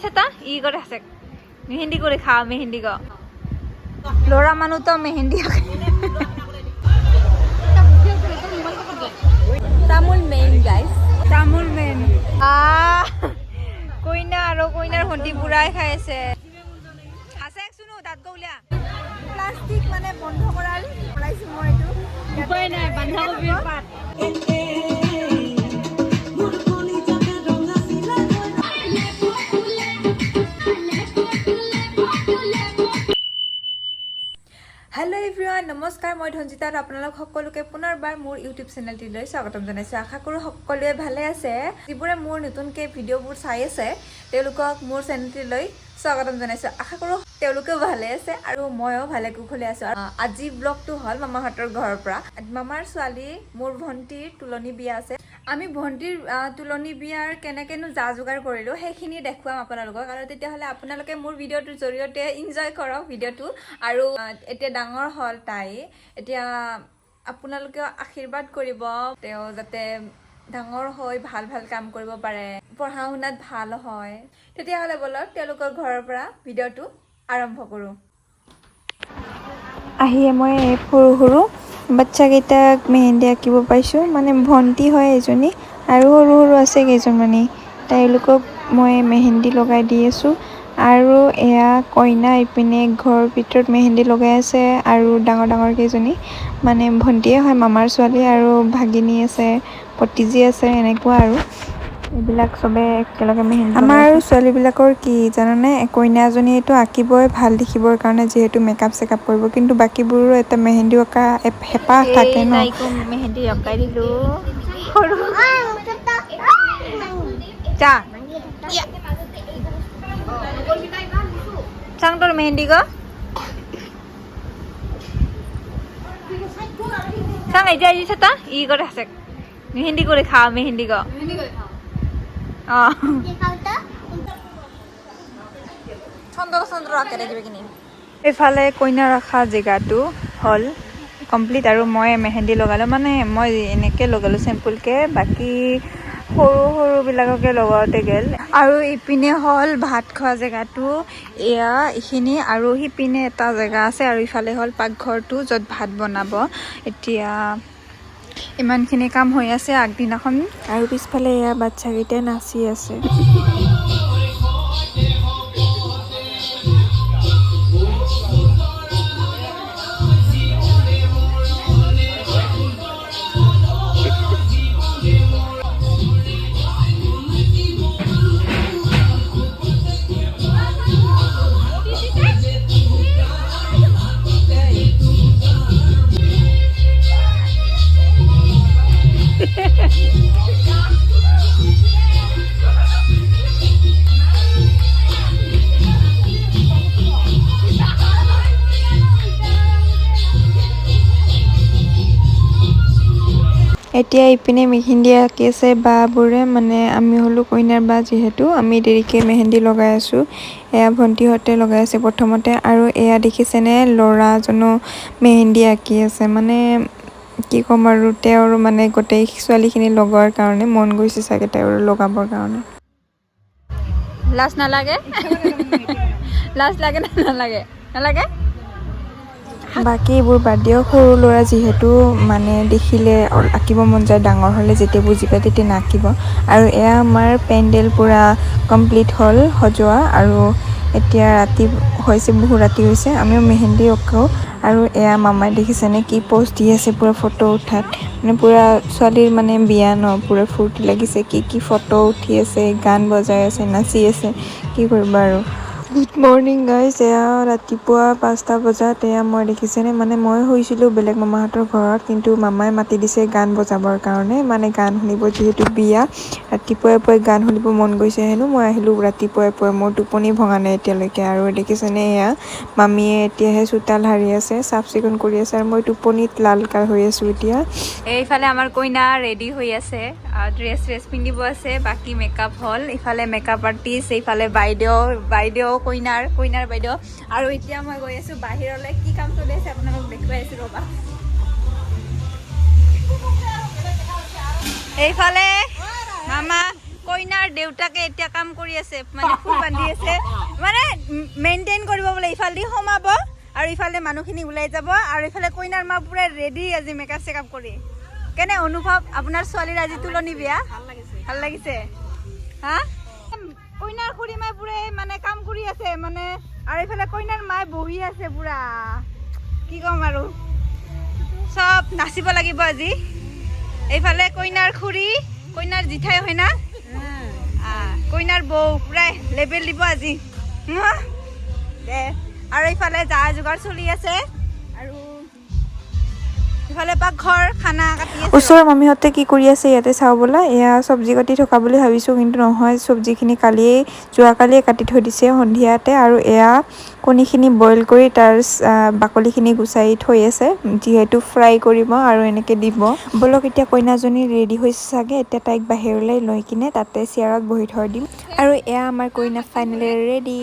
সেটা ই কৰে আছে মেহেন্দি কৰে খাওয়া মেহেন্দি গো লোৰা মানুষ তো মেহেন্দি তামুল মেইন গাইস তামুল মেইন কইনা আৰু কইনাৰ ভণ্টি বুঢ়াই খাই আছে আছে শুনো তাত গৌলিয়া প্লাষ্টিক মানে বন্ধ কৰাৰ ওলাইছো মই এইটো উপায় নাই বন্ধাকবিৰ পাত हेलो एवरीवन नमस्कार मैं धनजिता आपनालोक सकलोके पुनर्बार मोर यूट्यूब चेनेलटिলৈ स्वागतम जनाइছো आशा करो सकलोৱে ভালে আছে যিবোৰে মোৰ নতুনকৈ ভিডিঅ'বোৰ চাই আছে তেওঁলোকক মোৰ চেনেলটিলৈ स्वागतम जनाइছো आशा करो তেওঁলোকেও ভালে আছে আৰু ময়ো ভালে কুশলে আছো আজি ব্লগটো হল মামাহঁতৰ ঘৰৰ পৰা মামাৰ ছোৱালী মোৰ ভণ্টিৰ তুলনি বিয়া আছে আমি ভণ্টিৰ তুলনি বিয়াৰ কেনেকেনো যা যোগাৰ কৰিলো সেইখিনি দেখুৱাম আপোনালোকক আৰু তেতিয়াহলে আপোনালোকে মোৰ ভিডিঅ'টোৰ জৰিয়তে এনজয় কৰক ভিডিঅ'টো আৰু এতিয়া ডাঙৰ হল তাই এতিয়া আপোনালোকে আশীৰ্বাদ কৰিব তেও যাতে ডাঙৰ হৈ ভাল ভাল কাম কৰিব পাৰে পঢ়া শুনাত ভাল হয় তেতিয়াহলে বলক তেওঁলোকৰ ঘৰৰ পৰা ভিডিঅ'টো আৰম্ভ কৰো আহিয়ে মই সৰু সৰু বাচ্চা কেইটাক মেহেন্দি আঁকিব পাইছো মানে ভণ্টি হয় এজনী আৰু সৰু সৰু আছে কেইজনমানি তেওঁলোকক মই মেহেন্দি লগাই দি আছো আৰু এয়া কইনা ইপিনে ঘৰৰ ভিতৰত মেহেন্দি লগাই আছে আৰু ডাঙৰ ডাঙৰ কেইজনী মানে ভণ্টিয়ে হয় মামাৰ ছোৱালী আৰু ভাগিনী আছে পটিজি আছে এনেকুৱা আৰু এইবিলাক সবে একেলগে মেহেন্দি আমাৰ ছোৱালীবিলাকৰ কি জানানে কইনাজনীয়েটো আঁকিবই ভাল দেখিবৰ কাৰণে যেহেতু মেকআপ চেকআপ কৰিব কিন্তু বাকিবোৰো এটা মেহেন্দি অঁকা হেঁপাহ থাকে ন মেহেন্দি অঁকাই দিলো চা চাং তোর মেহেন্দি গো চাং এই যে সেটা ই করে আছে মেহেন্দি করে খাওয়া মেহেন্দি গো সুন্দর সুন্দর আঁকে দেখিবে কিনি এফালে কইনা রাখা জেগাটো হল কমপ্লিট আৰু মই মেহেন্দি লগালো মানে মই এনেকে লগালো সিম্পলকে বাকি সৰু সৰু বিলাককে লগাওতে গেল আৰু ইপিনে হল ভাত খোৱা জেগাটো এয়া ইখিনি আৰু হিপিনে এটা জেগা আছে আৰু ইফালে হল পাকঘৰটো যত ভাত বনাব এতিয়া ইমানখিনি কাম হৈ আছে আগদিনাখন আৰু পিছফালে এয়া বাচ্চা কেইটা নাচি আছে এতিয়া ইপিনে মেহেন্দি আঁকি আছে বাবোৰে মানে আমি হলো কইনাৰ বা যেহেতু আমি দেৰিকে মেহেন্দি লগাই আছো এয়া ভণ্টিহঁতে লগাই আছে প্ৰথমতে আৰু এয়া দেখিছেনে ল'ৰাজনো মেহেন্দি আঁকি আছে মানে কি ক'ম আৰু তেওঁৰ মানে গোটেই ছোৱালীখিনি লগোৱাৰ কাৰণে মন গৈছে চাগে তেওঁৰ লগাবৰ কাৰণে লাজ নালাগে লাজ লাগে না নালাগে নালাগে বাকি এইবোৰ বাদ দিয়ক সৰু ল'ৰা যিহেতু মানে দেখিলে আঁকিব মন যায় ডাঙৰ হ'লে যেতিয়া বুজি পায় তেতিয়া নাকিব আৰু এয়া আমাৰ পেণ্ডেল পুৰা কমপ্লিট হ'ল সজোৱা আৰু এতিয়া ৰাতি হৈছে বহু ৰাতি হৈছে আমিও মেহেন্দি অঁকাও আৰু এয়া মামাই দেখিছেনে কি পোষ্ট দি আছে পুৰা ফটো উঠাত মানে পুৰা ছোৱালীৰ মানে বিয়া ন পুৰা ফূৰ্তি লাগিছে কি ফটো উঠি আছে গান বজাই আছে নাচি আছে কি কৰিবা আৰু গুড মৰ্নিং গাইজ এয়া ৰাতিপুৱা 5টা বজাত এয়া মই দেখিছেনে মানে মই শুইছিলোঁ বেলেগ মামাহঁতৰ ঘৰত কিন্তু মামাই মাতি দিছে গান বজাবৰ কাৰণে মানে গান শুনিব যিহেতু বিয়া ৰাতিপুৱাই গান শুনিব মন গৈছে হেনো মই আহিলোঁ ৰাতিপুৱাই মোৰ টোপনি ভঙা নাই এতিয়ালৈকে আৰু দেখিছেনে এয়া মামীয়ে এতিয়াহে চোতাল সাৰি আছে চাফ চিকুণ কৰি আছে আৰু মই টোপনিত লালকাৰ হৈ আছোঁ এতিয়া এইফালে আমাৰ কইনা ৰেডি হৈ আছে ড্ৰেছ পিন্ধিব আছে বাকি মেকআপ হল ইফালে মেকআপ আৰ্টিষ্ট এইফালে বাইদেউ কইনাৰ বাইদেউ আৰু এতিয়া মই গৈ আছো বাহিৰলৈ কি কাম চলি আছে আপোনালোক দেখুৱাই আছো ৰবা এইফালে মামা কইনাৰ দেউতাকে এতিয়া কাম কৰি আছে মানে ফুল বান্ধি আছে মানে মেইনটেইন কৰিব বলে ইফালদি সোমাব আৰু ইফালে মানুহখিনি ওলাই যাব আৰু ইফালে কইনাৰ মা পুৰা ৰেডি আজি মেকআপ চেকআপ কৰি কেনে অনুভৱ আপোনাৰ ছোৱালীৰ আজি তুলনি বিয়া ভাল লাগিছে হা কইনাৰ খুৰী মাই পুৰা মানে কাম কৰি আছে মানে আৰু ইফালে কইনাৰ মাই বহি আছে পুৰা কি কম আৰু সব নাচিব লাগিব আজি এইফালে কইনাৰ খুৰী কইনাৰ জিঠাই হয় না কইনাৰ বৌ পুৰা লেবেল দিব আজি দে আৰু ইফালে যা যোগাৰ চলি আছে আৰু ইফালে পাকঘৰ খানা কাটি আছে ওচৰৰ মামীহঁতে কি কৰি আছে ইয়াতে চাওঁ ব'লা এয়া চব্জি কাটি থকা বুলি ভাবিছোঁ কিন্তু নহয় চব্জিখিনি যোৱাকালিয়ে কাটি থৈ দিছে সন্ধিয়াতে আৰু এয়া কণীখিনি বইল কৰি তাৰ বাকলিখিনি গুচাই থৈ আছে যিহেতু ফ্ৰাই কৰিব আৰু এনেকৈ দিব ব'লক এতিয়া কইনাজনী ৰেডি হৈছে চাগে এতিয়া তাইক বাহিৰলৈ লৈ কিনে তাতে চেয়াৰত বহি থৈ দিম আৰু এয়া আমাৰ কইনা ফাইনেলি ৰেডি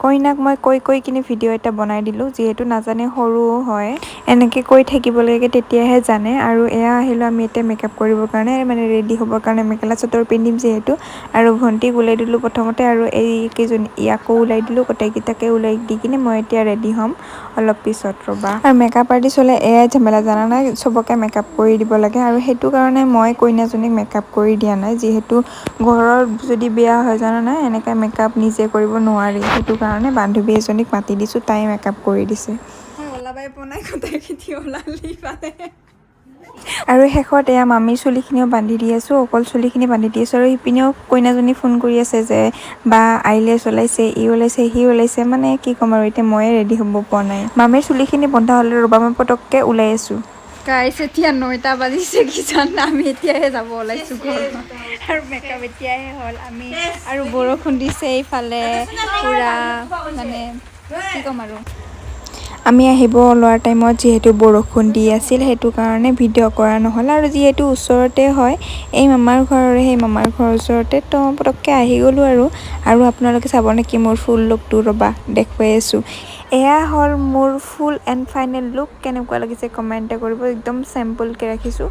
কইনাক মই কৈ কিনে ভিডিঅ' এটা বনাই দিলোঁ যিহেতু নাজানে সৰুও হয় এনেকৈ কৈ থাকিব লাগে তেতিয়াহে জানে আৰু এয়া আহিলোঁ আমি এতিয়া মেকআপ কৰিবৰ কাৰণে মানে ৰেডি হ'বৰ কাৰণে মেখেলা চাদৰ পিন্ধিম যিহেতু আৰু ভণ্টিক ওলাই দিলোঁ প্ৰথমতে আৰু এইকেইজনী ইয়াকো ওলাই দিলোঁ গোটেইকেইটাকে ওলাই দি কিনে মই এতিয়া ৰেডি হ'ম অলপ পিছত ৰ'বা আৰু মেকআপ আৰ্টিষ্ট হ'লে এয়াই ঝামেলা জানা নাই চবকে মেকআপ কৰি দিব লাগে আৰু সেইটো কাৰণে মই কইনাজনীক মেকআপ কৰি দিয়া নাই যিহেতু ঘৰৰ যদি বিয়া হয় জানা নাই এনেকৈ মেকআপ নিজে কৰিব নোৱাৰি সেইটো কাৰণে বান্ধৱী এজনীক মাতি দিছোঁ তাই মেকআপ কৰি দিছে আৰু শেষত এয়া মামীৰ চুলিখিনিও বান্ধি দি আছোঁ অকল চুলিখিনি বান্ধি দি আছোঁ আৰু সিপিনেও কইনাজনী ফোন কৰি আছে যে বা আইলেছ ওলাইছে ই ওলাইছে সি ওলাইছে মানে কি ক'ম আৰু এতিয়া ময়ে ৰেডি হ'ব পৰা নাই মামীৰ চুলিখিনি বন্ধা হ'লে ৰ'বা মই পটককৈ ওলাই আছোঁ গাইছ এতিয়া 9টা বাজিছে কি জান আমি এতিয়াহে যাব ওলাইছোঁ ঘৰত আৰু মেকআপ এতিয়াহে হ'ল আমি আৰু বৰষুণ দিছে এইফালে পুৰা মানে কি ক'ম আৰু আমি আহিব লোৱাৰ টাইমত যিহেতু বৰষুণ দি আছিল সেইটো কাৰণে ভিডিঅ' কৰা নহ'ল আৰু যিহেতু ওচৰতে হয় এই মামাৰ ঘৰৰে সেই মামাৰ ঘৰৰ ওচৰতে তো পটককৈ আহি গ'লোঁ আৰু আপোনালোকে চাব নেকি মোৰ ফুল লুকটো ৰ'বা দেখুৱাই আছোঁ এয়া হ'ল মোৰ ফুল এণ্ড ফাইনেল লুক কেনেকুৱা লাগিছে কমেণ্ট এটা কৰিব একদম চিম্পলকৈ ৰাখিছোঁ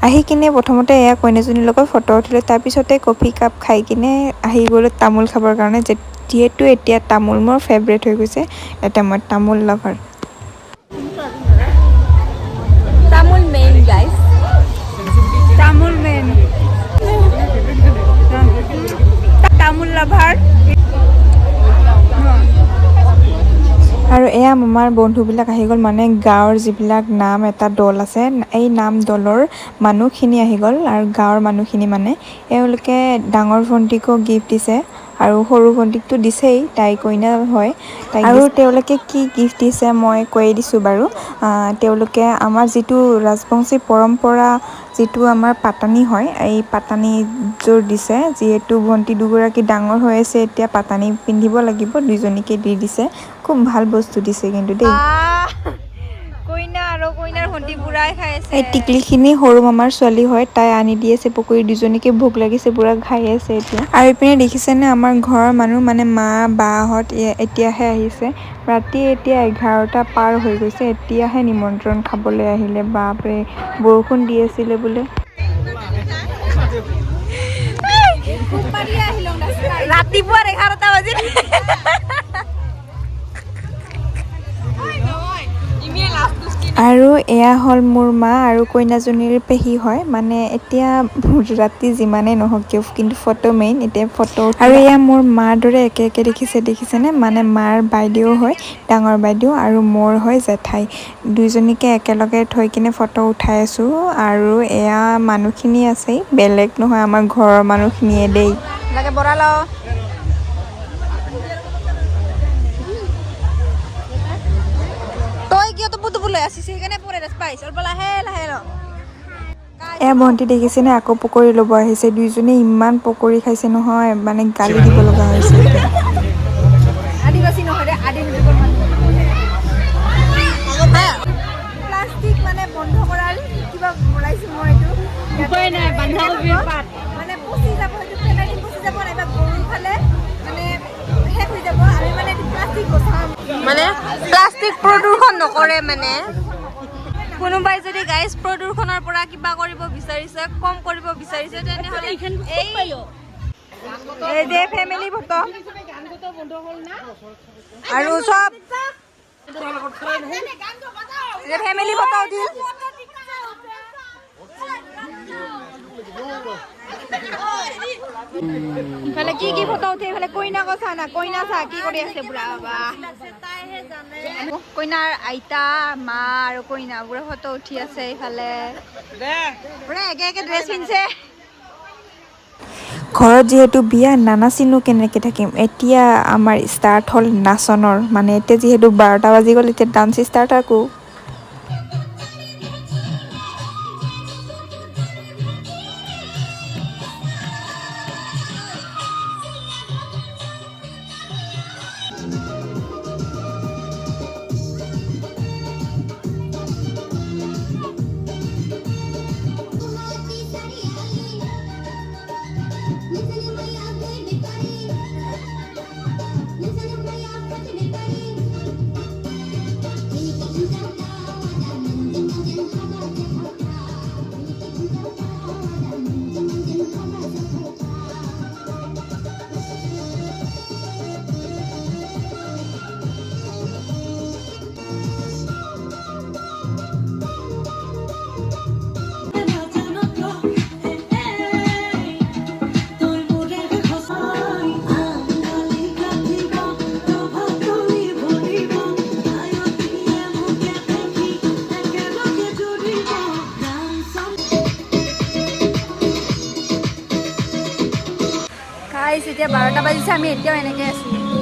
আহি কিনে প্ৰথমতে এয়া কইনাজনীৰ লগত ফটো উঠিলোঁ তাৰপিছতে কফি কাপ খাই কিনে আহি গ'লোঁ তামোল খাবৰ কাৰণে যিহেতু এতিয়া তামোল মোৰ ফেভৰেট হৈ গৈছে এতিয়া মই তামোল লাভাৰ তামোল মেইন গাইজ তামোল মেইন তামোল লাভাৰ আৰু এয়া আমাৰ বন্ধুবিলাক আহি গ'ল মানে গাঁৱৰ যিবিলাক নাম এটা দল আছে এই নাম দলৰ মানুহখিনি আহি গ'ল আৰু গাঁৱৰ মানুহখিনি মানে এওঁলোকে ডাঙৰ ভণ্টিকো গিফ্ট দিছে আৰু সৰু ভণ্টিকটো দিছেই তাই কইনা হয় আৰু তেওঁলোকে কি গিফ্ট দিছে মই কৈ দিছোঁ বাৰু তেওঁলোকে আমাৰ যিটো ৰাজবংশী পৰম্পৰা যিটো আমাৰ পাতানি হয় এই পাতানিযোৰ দিছে যিহেতু ভণ্টি দুগৰাকী ডাঙৰ হৈ আছে এতিয়া পাতানি পিন্ধিব লাগিব দুইজনীকে দি দিছে খুব ভাল বস্তু দিছে কিন্তু দেই কইনা আৰু কইনাৰ ভণ্টি পুৰাই খাই আছে এই টিকলিখিনি সৰু মামাৰ ছোৱালী হয় তাই আনি দি আছে পকৰি দুজনীকে ভোক লাগিছে পুৰা খাই আছে এতিয়া আৰু এইপিনে দেখিছেনে আমাৰ ঘৰৰ মানুহ মানে মা বাহঁত এতিয়াহে আহিছে ৰাতি এতিয়া 11টা পাৰ হৈ গৈছে এতিয়াহে নিমন্ত্ৰণ খাবলৈ আহিলে বাপৰে বৰষুণ দি আছিলে বোলে ৰাতিপুৱা 11টা বাজিল আৰু এয়া হ'ল মোৰ মা আৰু কইনাজনীৰ পেহী হয় মানে এতিয়া ৰাতি যিমানেই নহওক কিয় কিন্তু ফটো মেইন এতিয়া ফটো আৰু এয়া মোৰ মাৰ দৰে একে দেখিছেনে মানে মাৰ বাইদেউ হয় ডাঙৰ বাইদেউ আৰু মোৰ হয় জেঠাই দুইজনীকে একেলগে থৈ কিনে ফটো উঠাই আছোঁ আৰু এয়া মানুহখিনি আছেই বেলেগ নহয় আমাৰ ঘৰৰ মানুহখিনিয়ে দেই লাগে বৰা ল এয়া ভণ্টি দেখিছেনে আকৌ পকৰি ল'ব আহিছে দুইজনে ইমান পকৰি খাইছে নহয় মানে গালি দিব লগা হৈছে আদিবাসী নহয় দে প্লাষ্টিক মানে বন্ধ কৰাৰ মানে পচি যাব, সেইটো ফেনাইল পচি যাব, নাইবা গৰুৰ ফালে মানে শেষ হৈ যাব। আমি মানে প্লাষ্টিক বচাম, মানে প্লাষ্টিক প্ৰদূষণ নকৰে মানে। কোনোবাই যদি গাইজ প্ৰদূষণৰ পৰা কিবা কৰিব বিচাৰিছে, কম কৰিব বিচাৰিছে, তেনেহ'লে এই যে ফেমিলি ফটো আৰু চব যে ফেমিলি ফটো উঠিল। ইফালে কি ফটো উঠে, ইফালে কইনাক চা না, কইনা চা কি কৰি আছে বুঢ়া বাবা। কইনাৰ আইতা, মা আৰু কইনা বুঢ়া ফটো উঠি আছে। ইফালে পুৰা একে একে ড্ৰেছ পিন্ধছে। ঘৰত যিহেতু বিয়া, নানাচিনো কেনেকৈ থাকিম। এতিয়া আমাৰ ষ্টাৰ্ট হ'ল নাচনৰ, মানে এতিয়া যিহেতু 12টা বাজি গ'ল, এতিয়া ডান্স ষ্টাৰ্ট আকৌ। এতিয়া 12টা বাজিছে, আমি এতিয়াও এনেকৈ আছোঁ।